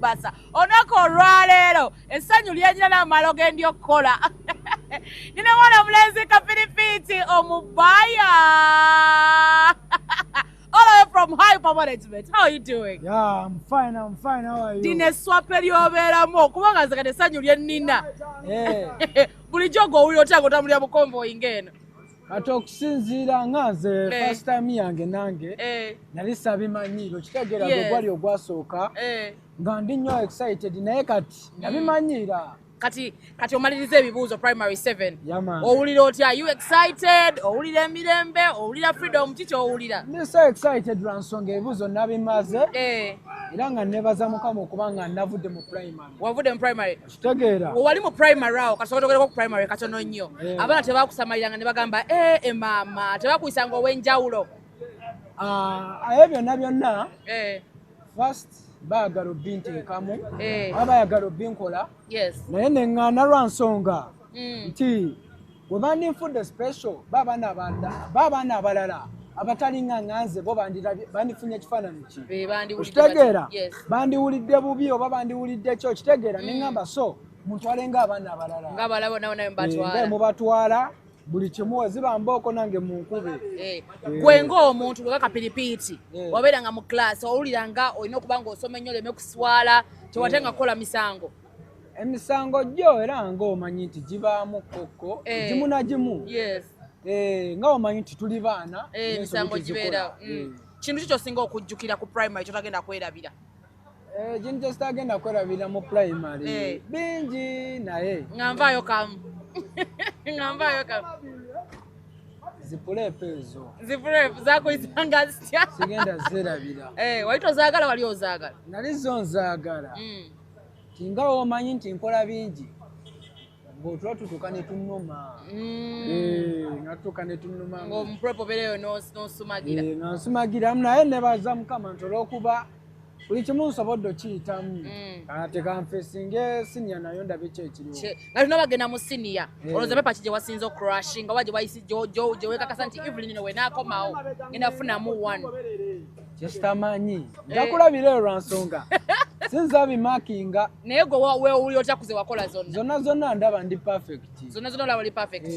Mombasa. Onako olwaleero essanyu lyennyina n'amalo gendi okukola. Nina mwana mulenzi Kapiripiiti omubaya. All the way from Hyper Management. How are you doing? Yeah, I'm fine. How are you? Dine swapper yobeeramu kubanga nze kati essanyu lye nnina. Bulijjo gw'owulira otya ng'otambulira mu convoy ng'eno. Kati okusinziira nganze first time yange nange nali sabimanyiiro kitegeera gwe gwali ogwasooka nga ndi nnyo excited naye kati nabimanyiira. Kati omaliriza ebibuuzo primary 7. Owulira otya? Are you excited? Owulira emirembe? Owulira freedom? Kiki owulira? Ndi so excited lwa nsonga ebibuuzo nabimaze era nga nebaza Mukama okuba nga navudde mu primary. Wavudde mu primary? Kitegeera. Wali mu primary awo kasooka togereko ku primary katono nnyo. Abaana tebaakusamaliranga ne bagamba maama tebakuyisanga ow'enjawulo. Ebyo byonna first baagala obbinteekamu abayagala obbinkola naye neŋŋaana lwa nsonga nti bwe bandinfudde special baabaana abalala abatalinga nganze bo bandifunye ekifaananyi ki okitegeera bandiwulidde bubi oba bandiwulidde kyo okitegeera neŋŋamba so muntwalenga abaana abalala mubatwala buli kimu weziba mbooko nange munkube. Gwe ng'omuntu lwe Kapiripiiti wabeeranga mu class owuliranga olina okuba ng'osoma ennyo oleme kuswala tewatenga kukola misango. Emisango gyo era ng'omanyi nti gibaamu kokko gimu na gimu nga omanyi nti tuli baana emisango gibeera. Kintu ki ky'osinga okujjukira ku primary ky'otagenda kwerabira? Kintu ky'otagenda kwerabira mu primary bingi naye nganvaayo kamu. Zipuleepu ezo. Zipuleepu zakuyisanga zitya? Sigenda zerabira. Wali tozaagala wali ozaagala? Nali zo nzaagala. Tinga omanyi nti nkola bingi. Ng'otuba tutuuka ne tunnuma. Nga tutuuka ne tunnuma. Ng'omupuleepu obeereyo n'osumagira. Nga nsumagira naye nebaza Mukama nti olw'okuba buli kimu nsobodde okiyitamu ate kanfeesinge siniya nayo ndabe kyekiriwo. Nga tulina bagenda mu siniya olowooza pepa ki gye wasinza okurashinga oba gye weekakasa nti Evelyn ino wenaakomawo ngenda kufunamu 1. Kyekitamanyi njakulabira eyo lwa nsonga sinza bimakinga naye gwe weewulira otya kuze wakola zonna ndaba ndi perfect. Zonna olaba oli perfect.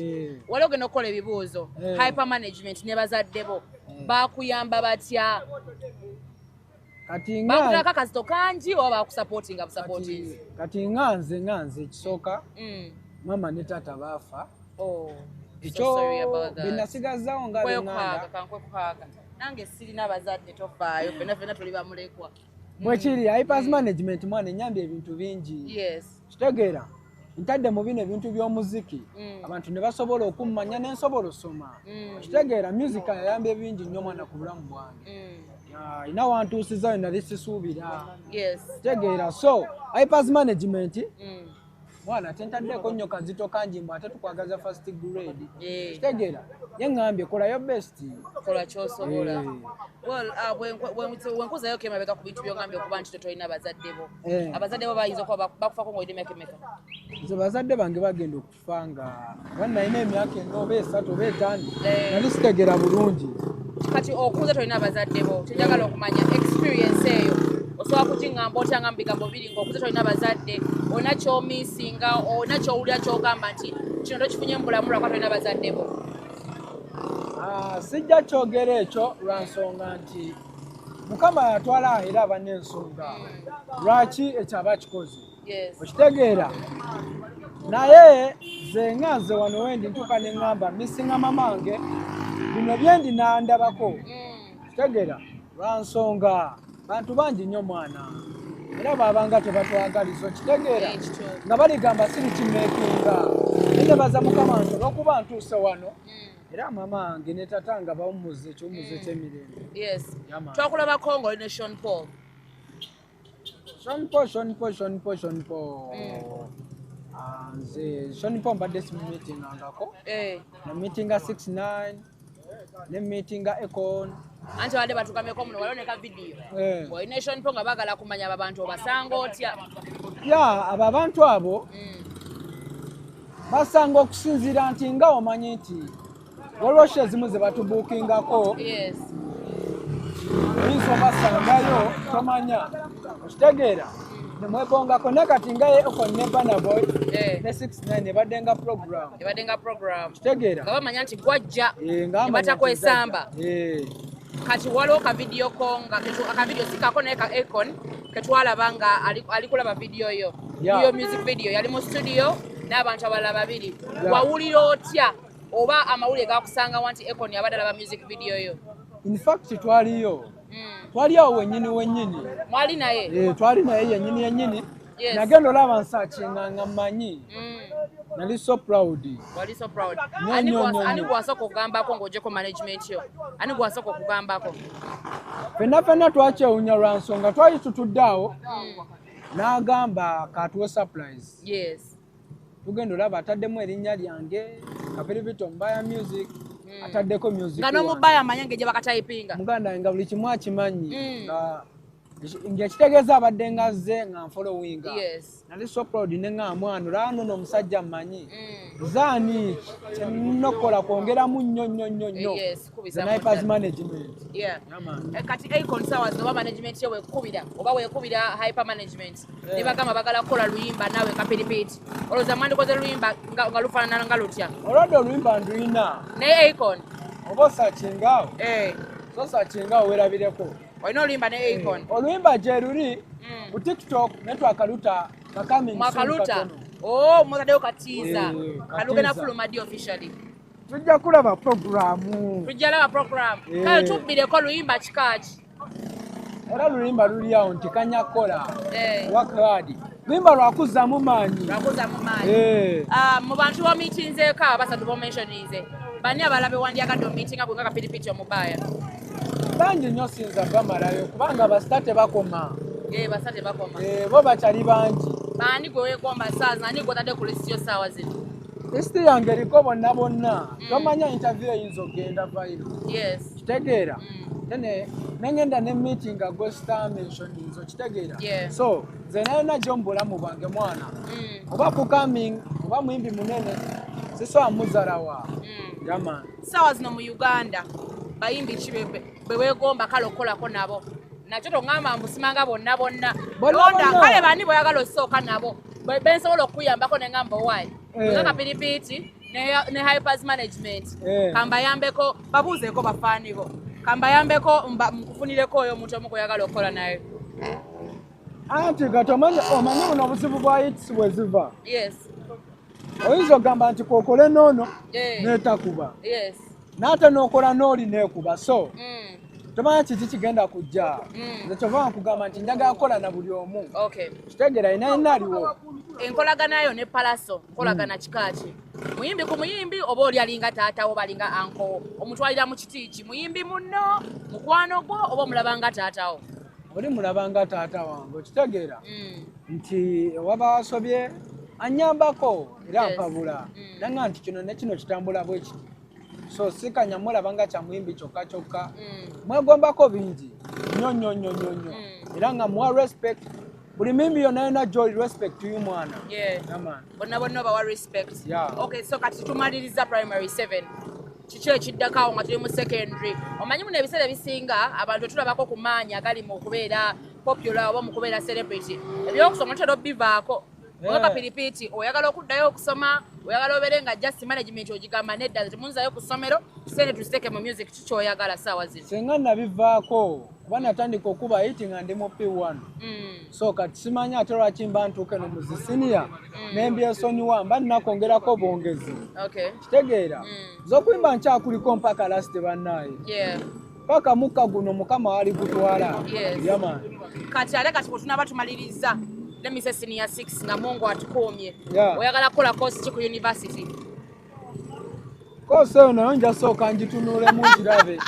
Wali ogenda okukola ebibuuzo Hyper Management ne bazadde bo baakuyamba batya? Bakutaka kasito kangi oba bakusupportinga busupporting? Kati nganze ekisooka mama ne taata baafa. Ekyo benasigazzaawo nga benganda. Kankwekuhaaga nange sirina bazadde tofaayo ffenna tuli bamulekwa. Bwekiri Hyper Management mwana enyambye ebintu bingi. Kitegeera ntadde mu bino ebintu by'omuziki abantu ne basobola okummanya n'ensobola osoma. Kitegeera music yayambye bingi nnyo mwana ku bulamu bwange. Ina wantuusizayo nali sisuubira. Kitegeera so Hyper Management mwana tentaddeko nnyo kazito kangi mbu ate tukwagaza first grade. Kitegeera yeŋŋambye kolayo best. Kola ky'osobola. Wenkuzayo kemabega ku bintu by'oŋŋambye okuba nti tolina bazadde bo. Abazadde bo bayinza okuba bakufako ng'olina emyaka emeka? Nze bazadde bange bagenda okufa nga nalina emyaka eno oba 3 oba 5 nali sitegeera bulungi. Kati okuza tolina bazadde bo tenjagala okumanya experience eyo osobola kukiŋŋamba otya nga mu bigambo biri ng'okuza tolina bazadde olina ky'omiisinga olina ky'owulira ky'ogamba nti kino tokifunye mu bulamu lwakwa tolina bazadde bo? Sijja kyogera ekyo lwa nsonga nti Mukama yatwala era aba n'ensonga lwaki ekyo aba kikoze. Okitegeera naye nze wano wendi ntuuka ne ŋŋamba misinga mamange bino byendi nandabako. Kitegeera lwa nsonga bantu bangi nnyo mwana era baabanga tebatwagaliza. Kitegeera nga baligamba siri kimeekinga naye baza Mukama nti olw'okuba ntuuse wano era mama wange ne tata nga bawummuza eky'omuzze ky'emirembe. Twakulabako ng'oli ne Sean Paul. Sean Paul. Nze Sean Paul mbadde simumiitingangako. Namiitinga 69 ne miitinga Econ. Anti wadde batukameko muno waloneka video. Olina Sean Paul nga baagala kumanya abo abantu obasanga otya? Abo abantu abo basanga okusinziira nti nga omanyi nti waliwo show ezimu ze batubuukingako oyinza obasangayo tomanya. Okitegeera nemwebongako nakati nga Akon ne Burna Boy ne 69 ebadenga program kitegeera nga bamanya nti gwajja nebatakwesamba kati waliwo kavidiyo ko nga akavidiyo sikako naye ka Akon ketwalaba nga ali kulaba vidiyo yo iyo music video yali mu studio n'abantu abalala babiri wawulira otya oba amawulire gakusanga wanti Akon yabadde alaba music video yo? In fact twaliyo awo wennyini mwali naye twali naye yennyini nagenda olaba nsachinga nga mmanyi nali so proud. Wali so proud. Ani gwasooka okugambako ng'ogyeko management yo? Ani gwasooka okugambako? Ffenna twakyewunya lwa nsonga twali tutudde awo n'agamba katuwe surprise. Yes. Tugenda olaba ataddemu erinnya lyange Kapiripito Mbaya Music ataddeko music. Nga n'omubaya amanyange gye bakatayipinga. Muganda nga buli kimu akimanyi. Ngekitegeeza abadde ngazze nga nfollowinga. Yes. Nali so proud ne nga mwana olano n'omusajja mmanyi. Zaani kyennokola kwongeramu nnyo. Yes. The Naipers management. Yeah. Kati Akon sawa zino management yo wekubira oba wekubira hyper management. Ne bagamba bagala kukola luyimba nawe Kapiripiti. Olowooza mwandikoze luyimba nga lufaanana nga lutya? Olwadde oluyimba nduyina. Naye Akon? Oba osakingaawo. So sakingaawo weerabireko. Olina oluyimba ne Akon? Oluyimba gye luli ku TikTok ne twakaluta mwakaluta. Mwataddeyo katiiza kalugenda fuluma ddi officially? Tujja kulaba programu. Kale tubbireko luyimba kikaaki? Era luyimba luli awo nti kanyakola wakradi luyimba lwakuzzamu maanyi. Mu bantu bomiitinzeeko abasatu bomensionize bani abalala bewandyagadde omiitinga gwe nga Kapiripiti omubaya? Bangi nnyo sinza bamalayo kubanga basita tebakoma. Basita tebakoma. Bo bakyali bangi. Baani gwe weegomba saazi ani gw'otadde ku lisiti yo saawa zino? Lisiti yange eriko bonna. Tomanya interview eyinza ogenda viral. Yes. Kitegeera? Nengenda ne meeting gwe star mentioninzo kitegeera? So nze nalina gyo mu bulamu bwange mwana. Oba kucoming oba muyimbi munene sisobola muzalawa. Yaman. Saawa zino mu Uganda bayimbi ki be weegomba kale okukolako nabo? Nakyo tongamba mbusimanga bonna. Londa kale bani boyagala osooka nabo bensobola okuyambako ne ngamba owaayi nga Kapiripiti ne Hypers management kambayambeko babuuzeeko bafaaniko kambayambeko mukufunireko oyo omuntu omu gweyagala okukola naye. Anti kati omanyi buno obuzibu bwa hits bwe ziva. Yes. Oyinza ogamba nti kokole noono n'etakuba. Yes. N'ate n'okola n'oli n'ekuba so tomanya kiki kigenda kujja. Nze kyova nkugamba nti njagala kukola na buli omu. Kitegeera ina aliwo. Enkolaganayo ne Palaso nkolagana kikaaki? Muyimbi ku muyimbi oba oli alinga taatawo balinga anko omutwalira mu kitiiki muyimbi munno mukwano gwo oba omulaba nga taatawo? Oli mulaba nga taata wange okitegeera nti waba wasobye anyambako era mpabula nanga nti kino ne kino kitambula bwe kiti so sikanya mulaba nga kya muyimbi kyokka mwegombako bingi nnyo era nga muwa respect buli muyimbi yonna yonna gy'oli respect yu mwana. Bonna bawa respect. Okay, so kati tumaliriza primary 7 kiki ekiddako awo nga tuli mu secondary? Omanyi muno ebiseera ebisinga abantu tulabako ku maanyi agali mu kubeera popular oba mu kubeera celebrity ebyokusoma tutera obivaako. Nga Kapiripiti oyagala okuddayo okusoma oyagala obeere nga just management ogigamba nedda temunzayo ku ssomero tusente tuziteeke mu music kikyoyagala saawa zino? Singa nabivaako kuba natandika okuba hiti nga ndi mu P1 so kati simanyi ate lwaki mba ntuuke no mu senior n'embyesonyiwa mba nnakwongerako bwongezi. Kitegeera z'okuyimba nkyakuliko mpaka lasite bannaaye paka mukka guno Mukama wali gutwala. Kati ate kati bwe tunaba tumaliriza let me say senior 6 nga Mungu atukomye oyagala kukola course ki ku university? Course eyo nayo nja sooka ngitunulemu ngirabe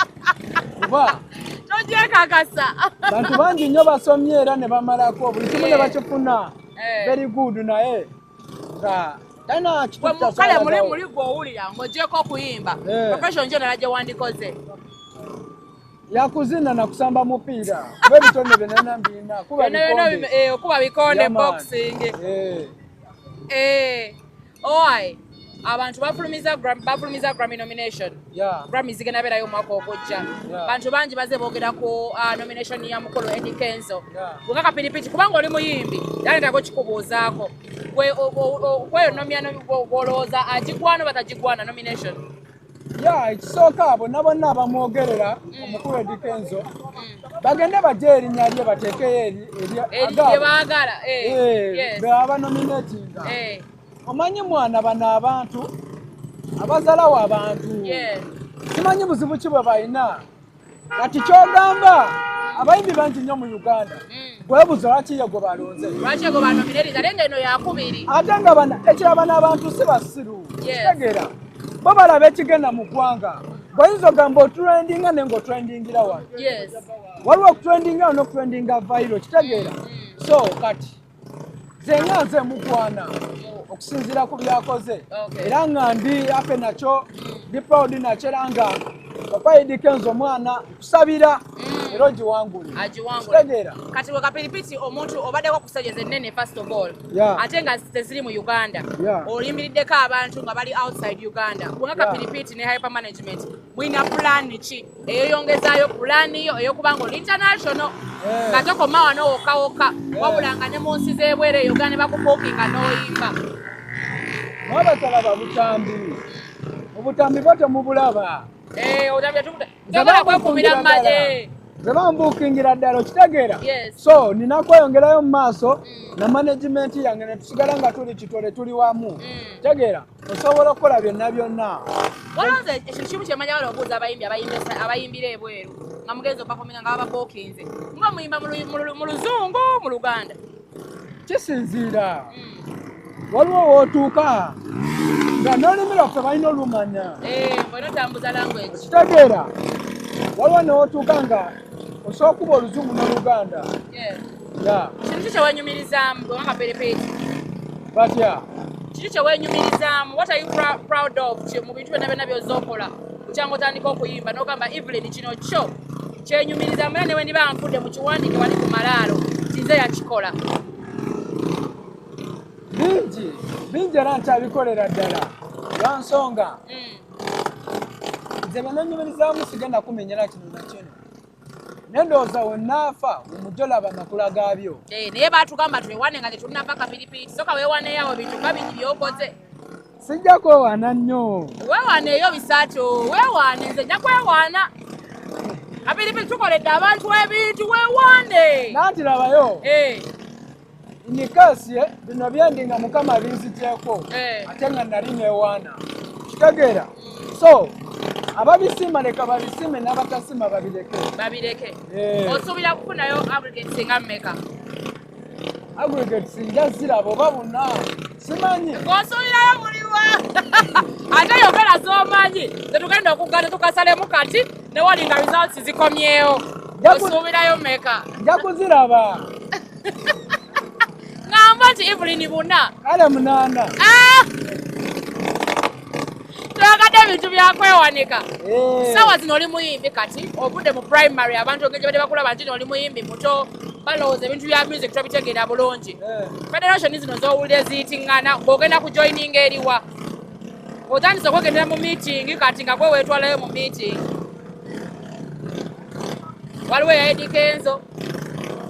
kuba togyekakasa bantu bangi nnyo basomye era ne bamalako buli kimu ne bakifuna very good naye nga talina kituta kale muli gw'owulira ng'ogyeko okuyimba profession gyo nala gye wandikoze yakuzina na kusamba mupiira kuba ebitone byenana mbina okuba bikonde boxing. Oi abantu bafulumiza Grammy nomination. Grammy zigenda berayo mwaka ogujja. Bantu bangi baze boogera ku nomination ya Mukolo Eddie Kenzo. Bwanga kapiripiti kubanga oli muyimbi yalenda ko kikubuuzaako. Kwe nomya bolooza agigwana batagigwana nomination. Ekisooka abo nabonna abamwogerera Omukulu Eddie Kenzo bagende bajje erinnya lye bateekeyo baagala beaba nominatinga. Omanyi mwana bano abantu abazalawo abantu simanyi buzibu ki bwe balina kati kyogamba abayimbi bangi nnyo mu Uganda gwebuza lwaki ye gwe balonze ate nga ekiraba n'abantu si basiru kitegeera bo balaba ekigenda mu ggwanga bw'oyinza ogamba otrendinga ne ng'otrendingira wano waliwo okutrendinga n'okutrendinga vairo kitegeera so kati zenga nze mugwana okusinziira ku byakoze era nga ndi ape nakyo ndi proud nakyo era nga Papa Eddie Kenzo omwana kusabira era ogiwangule kitegeera kati we kapiripiti omuntu obaddeko kusajja ennene first of all ate nga teziri mu Uganda oliyimiriddeko abantu nga bali outside Uganda kubanga kapiripiti ne hyper management mwina plan ki eyeyongezaayo plan yo ey'okubanga oli international nga tokoma wano wokawoka wabulanga ne mu nsi z'ebwere Uganda ne bakubuukinga n'oyimba mwabatalaba butambi obutambi bwo temubulaba ze bambuukingira ddala okitegeera so nina kweyongerayo mu maaso na management yange ne tusigala nga tuli kitole tuli wamu kitegeera osobola okukola byonna byonna walonze ekintu kimu kyemanya wala obuuza abayimbira ebweru nga mugenzi opafominga nga bababuukinze nga muyimba mu luzungu mu Luganda kisinziira waliwo wootuuka nga n'olulimi lwaffe balina olumanya otambuza language kitegeera waliwo newootuuka nga osobola okuba oluzungu n'oluganda kintu ki kyewenyumirizaamu bwewanga peripeti batya kiki kyewenyumirizaamu what are you proud of mu bintu byonna byonna byozookola kukyanga otandika okuyimba n'ogamba Evelyn kino kyo kyenyumirizaamu era newe ndiba nfudde mu kiwandiike wali ku malaalo kinze yakikola bingi era nkyabikolera ddala lwansonga nze bananyumirizaamu sigenda kumenyera kino na kino naye ndowooza wennaafa omujolaba amakula gaabyo naye baatugamba twewane nga tetulinava kapiripiti soka weewaneeyawo bintu nga bingi byokoze sijja kwewaana nnyo weewaaneeyo bisatu weewaane nze nja kwewaana kapiripiti tukoledde abantu ebintu weewaane nanti labayo nikasi bino byendi nga Mukama binziteeko ate nga nali neewaana kitegeera so ababisima leka babisime n'abatasima babireke osuubira kufunayo aggregates nga mmeka aggregates njaziraba oba bonna simanyi ng'osuubirayo muliwa ate yogera z'omanyi tetugenda okuganda tukasalemu kati ne wali nga results zikomyewo osuubirayo mmeka nja kuziraba ngamba nti Evelyn buna kale 8 twagadde ebintu byakwewanika sawa zino oli muyimbi kati ovudde mu primary abantu ogenje badde bakulaba nti oli muyimbi muto balowooza ebintu bya music tobitegeera bulungi federation zino z'owulire ziyitingana ng'ogenda kujoininga eriwa otandise okwegendera mu meeting kati nga gwe weetwalayo mu meeting waliwo eya Eddie Kenzo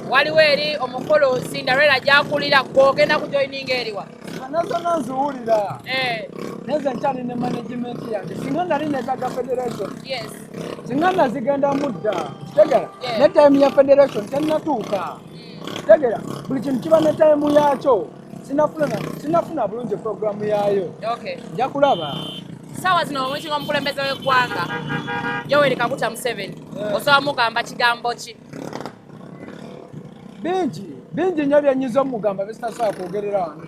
waliwo eri Omukolo Cinderella gyakulira gw'ogenda kujoininga eriwa nazona nziwulira neze nkyali ne management yange singa nali netaga federation singa nazigenda mudda kitegera ne time ya federation tennatuuka kitegera buli kintu kiba ne time yakyo sinafuna bulungi programu yayo nja kulaba sawa zino omuyinga omukulembeze w'eggwanga Yoweri Kaguta Museveni osobola mugamba kigambo ki bingi nnyo byenyiza omugamba bisitasobola kwogerera wano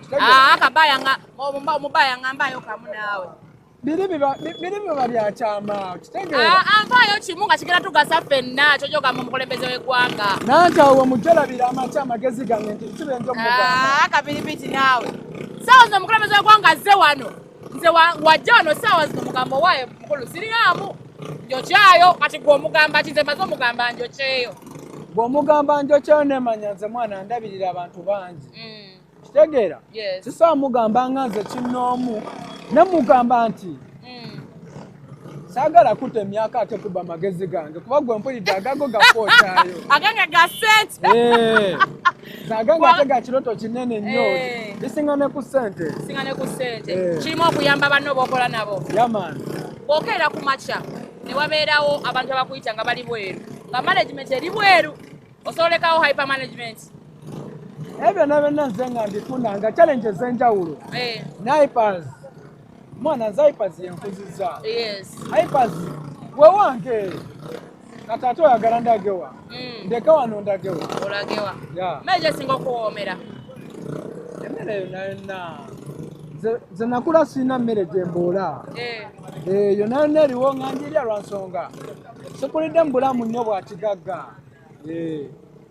mubaya ngambayo kamu naawe biri biba byakyama kitegeera anvaayo kimu nga kigenda tugasa ffenna kyojogamba omukulembeze w'eggwanga nanti awo wemujolabira amaki amagezi gange nti kibenja omugamba kapiripiti naawe saawa zino omukulembeze w'eggwanga azze wano nze wajja wano saawa zino mugambo waayo mukulu sirinamu njokyayo kati gwe omugamba ki nze maze omugamba njokyeyo bw'omugamba njokyeyo nemanya nze mwana ndabirira abantu bangi kitegeera sisobola mugamba nga nze kinnoomu nemugamba nti sagala kuta emyaka ate kuba magezi gange kuba gwe mpulidde agago gafootaayo agange ga sente agange ate ga kiroto kinene nnyo bisinga ne ku ssente kirimu okuyamba banno b'okola nabo yamaani bw'okeera ku makya ne wabeerawo abantu abakuyita nga bali bweru nga management eri bweru osobola olekawo hyper management ebyo byonna nze nga mbifuna nga challenge ez'enjawulo hypers mwana nze hypers yenkuzizza hypers wewange kati ate oyagala ndagewa ndeke wano ndagewa olagewa meje singa okuwoomera emmere yonna yonna nze nakula sirina mmere gye mboola yonna yonna eriwo nga njirya lwa nsonga sikulidde mu bulamu nnyo bwa kigagga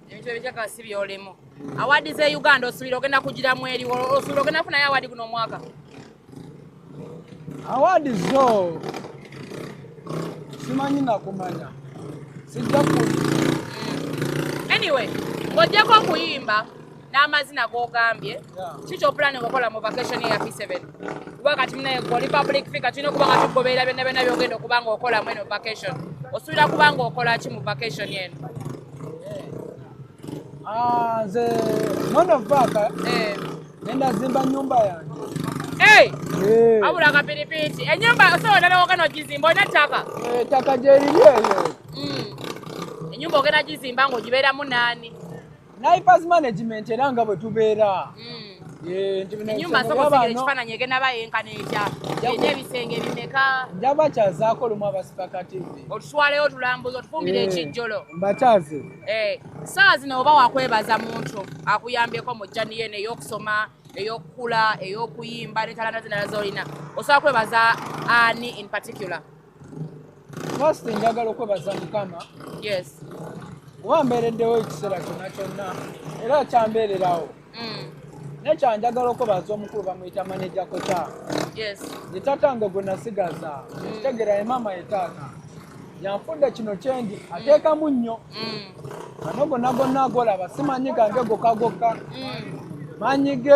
ebintu ebijakasi byolimu awadi ze Uganda osuubira ogenda kugiramu eri osuubira ogenda kufunayo awadi guno omwaka awadi zo simanyi nakumanya sijja anyway ng'ojjako okuyimba n'amazina g'ogambye kiki opulani okukola mu vacation ya P7 kuba kati munaye oli public figure tulina okuba nga tugoberera byonna byonna byogenda okuba nga okolamu eno vacation osuubira kuba nga okola ki mu vacation eno nze monovaaka nenda zimba nyumba yange abula akapiripiti enyumba osobola ddala ogenda ogizimba olina ettaka ettaka gyeriri eyo enyumba ogenda gizimba ng'ogibeeramu naani hypers management era nga bwe tubeera enyumba sobola ekifaananyi egenda bayenkana etya erina ebisenge bimeka njaba kyazaako lumu abasipakativi otutwaleyo otulambuza otufumbire ekijjolo mbakyaze saawa zino oba wakwebaza muntu akuyambyeko mu jjani yene ey'okusoma ey'okukula ey'okuyimba n'entalana zendala z'olina osobola kwebaza ani in particular first njagala okwebaza mukama wambeereddewo ekiseera kyonna kyonna era kyambeererawo nekyanjagala okwebaza omukulu bamuyita maneja koca ye tatange gwe nasigaza ekitegeera ye maama ye taata yanfudde kino kyendi ateekamu nnyo ano gonna gonna agolaba simanyi gange gokagokka manyige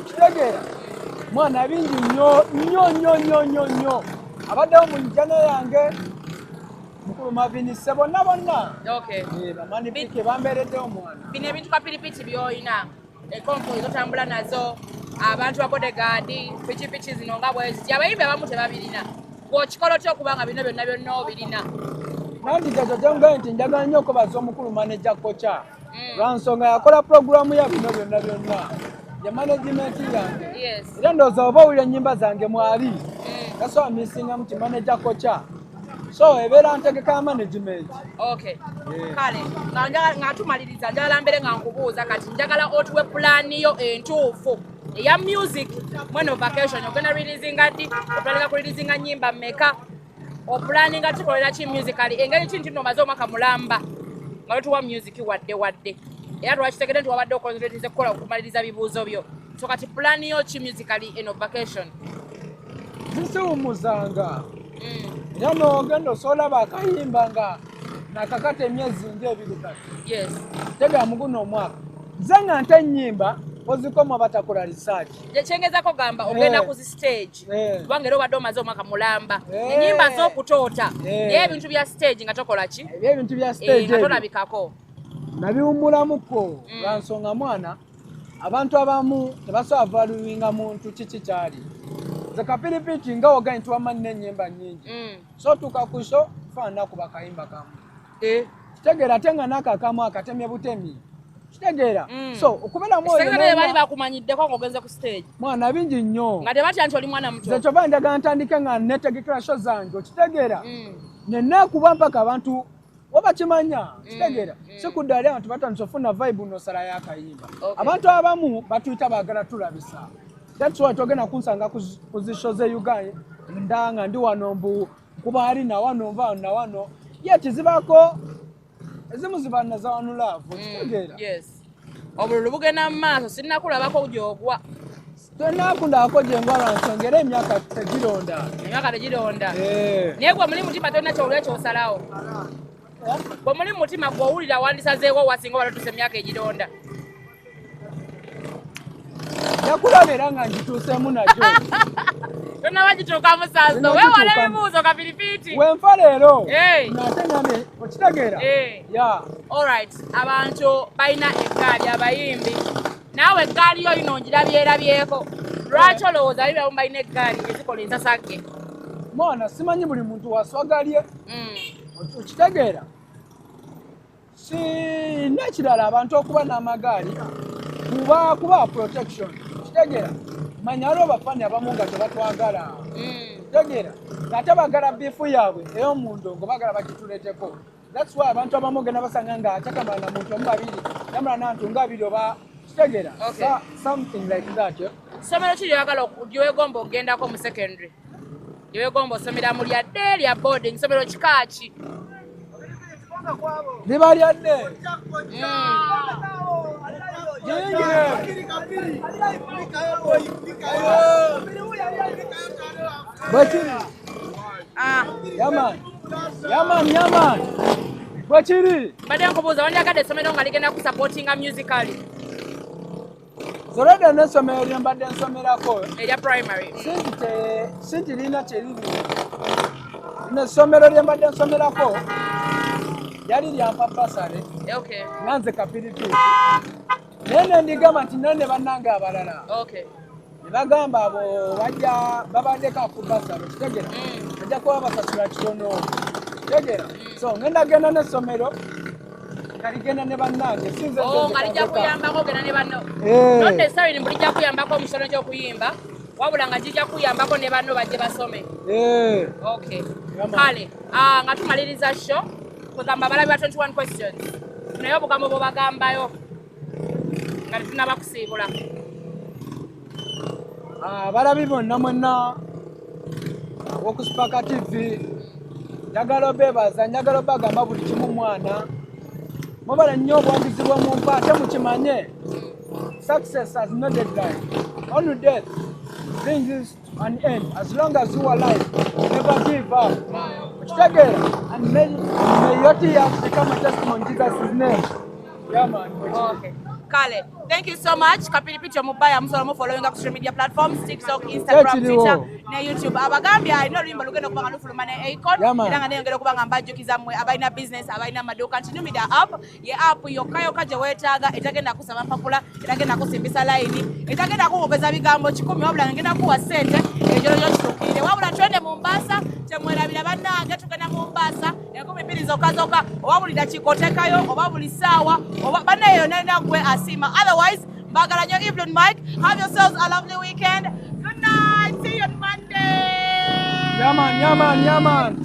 kitegeera mwana bingi nnyo nnyo nnyo nnyo nnyo nnyo abaddewo mu njana yange mukulu mavinise bonna bonna bamanipike bambeereddewo mwana bino ebintu kapiripiti by'olina enkonko ezotambula nazo abantu ba bodegaadi pikipiki zino nga bweziti abayimbi abamu tebabirina bw'okikola otya okuba nga bino byonna byonna obirina nandigaza gyangaye nti njagala nnyo okubaza omukulu maneja koca lwa nsonga yakola puroguramu ya bino byonna byonna ya managimenti yange era ndowooza oba owulira ennyimba zange mwali gasobola misingamu ti maneja koca so ebeera ntegeka ya management kale nga tumaliriza njagala mbere nga nkubuuza kati njagala otuwe pulaani yo entuufu eya music mweno vacation ogenda releasinga ddi opulaninga kureleasinga nnyimba mmeka opulaninga tukolera ki musically engeri kini tinomaze omwaka mulamba nga wetuwa music wadde era twakitegedde nti wabadde okonzeretize kukola okumaliriza bibuuzo byo so kati pulaani yo ki musically eno vacation zisiwumuzanga era n'ogenda osobola akayimba nga nakakata emyezi ng'ebiri kati tegera muguno omwaka nze nga nte ennyimba ozikomu abatakola research kyengezaako gamba ogenda ku zi stage kubanga era obadde omaze omwaka mulamba ennyimba z'okutoota naye ebintu bya stage nga tokola ki ebintu bya stage nga tolabikako nabiwummulamuko lwa nsonga mwana abantu abamu tebasobola valuwinga muntu kiki kyali nze kapiripiti nga woga nti wamanyi n'ennyimba nnyingi so tuuka ku sho faanana kuba kayimba kamu kitegeera ate nga n'akakamu akatemye butemi kitegeera so okubeeramu bali bakumanyiddeko ng'ogenze ku stage mwana bingi nnyo nga tebatya nti oli mwana muto nze kyoba njagala ntandike nga netegekera sho zange okitegeera neneekuba mpaka abantu wabakimanya kitegeera sikudde ali abantu batandise ofuna vibe nosala yakayimba abantu abamu batuyita baagala tulabisa that's why togenda kunsanga ku zisho ze Uganda ndanga ndi wano mbu kuba ali na wano nva na wano yet zibako ezimu zibana za wano love kitegeera obululu bugenda mu maaso sinnakulabako gyogwa tenakundako gyengwala nsongera emyaka tegironda naye gwe muli mutima tolina kyowulira kyosalawo bwe muli mutima gw'owulira wandisazeewo wasinga walatuse emyaka egironda yakulaba era nga njituusemu najo Tuna wajituka musazo. Wewe wale bibuzo kapilipiti. Wenfa leero. Hey. Nate ngambe okitegeera. Hey. Yeah. All right. Abantu balina eggaali abayimbi. Naawe eggaali yo ino ngirabyerabyeko. Lwaki olowooza bali balina eggaali ezikola ensasage? Mwana simanyi buli muntu waswagalye. Okitegeera. Si nekirala abantu okuba n'amagaali kuba protection. Okitegeera. Manya waliwo bafani abamu nga tebatwagala. Okitegeera. Ate bagala biifu yaabwe ey'omundongo bagala bagituleeteko. That's why abantu abamu genda basanga nga atakamala na muntu omu babiri yamala nantu nga abiri oba kitegeera. Something like that. Somero ki ly'oyagala ly'owegomba ogendako mu secondary? Ly'owegomba osomera mu lya dde lya boarding somero kika ki? Liba lya dde. Bwekiri. Yaman. Bwekiri. Badde nkubuuza wandyagadde essomero nga ligenda kusupportinga musically? Zorede n'essomero lye mbadde nsomerako erya primary. Sinti lina kyeriri. N'essomero lye mbadde nsomerako yali lyampa basale. Okay. Nanze kapiripiti. Naye ndigamba nti nane bannange abalala. Okay. Ne bagamba abo bajja babaddeko ku basale. Kitegeera. Bajja kuba basasula kitono. Kitegeera. So ngenda n'essomero kaligenda ne bannange sinze ngalijja kuyambako genda ne banno. Nonde essaawa eno bulijja kuyambako omusono gy'okuyimba wabula nga gijja kuyambako ne banno bajje basome. Okay. Kale nga tumaliriza show kugamba abalabi ba 21 questions naye obugambo bwe bagambayo nga tetunaba kusiibula. Abalabi bonna mwenna w'oku Spark TV njagala obeebaza njagala obagamba buli kimu mwana mubala nnyo obwagizi bw'omumpa ate mukimanye success has no deadline. Only death brings an end. As long as you are alive, never give up. Okitegeera, and may your tears become a testimony in Jesus' name. Yeah, man. Okay. Kale, thank you so much. Kapilipiti omubaya musolo following up social media platforms TikTok, Instagram, Twitter, ne YouTube. Abagambya ino luyimba lugenda okuba nga lufuluma ne Akon era nga neyongera okuba nga mbajjukiza mmwe abalina business abalina amaduuka nti Numida app ye app yokka gye weetaaga etagenda kusaba mpapula etagenda kusimbisa layini etagenda kuwopeza bigambo 10 wabula ngenda kuwa ssente ekiro kyokituukirire wabula twende mu Mombasa temwerabira bannange tugenda mu Mombasa 2,000 zokka oba buli dakiika oteekayo oba buli ssaawa oba banneeyo nalina gwe asima. Otherwise mbagala nnyo Evelyn Mike. Have yourselves a lovely weekend. Good night. See you on Monday. Yeah man.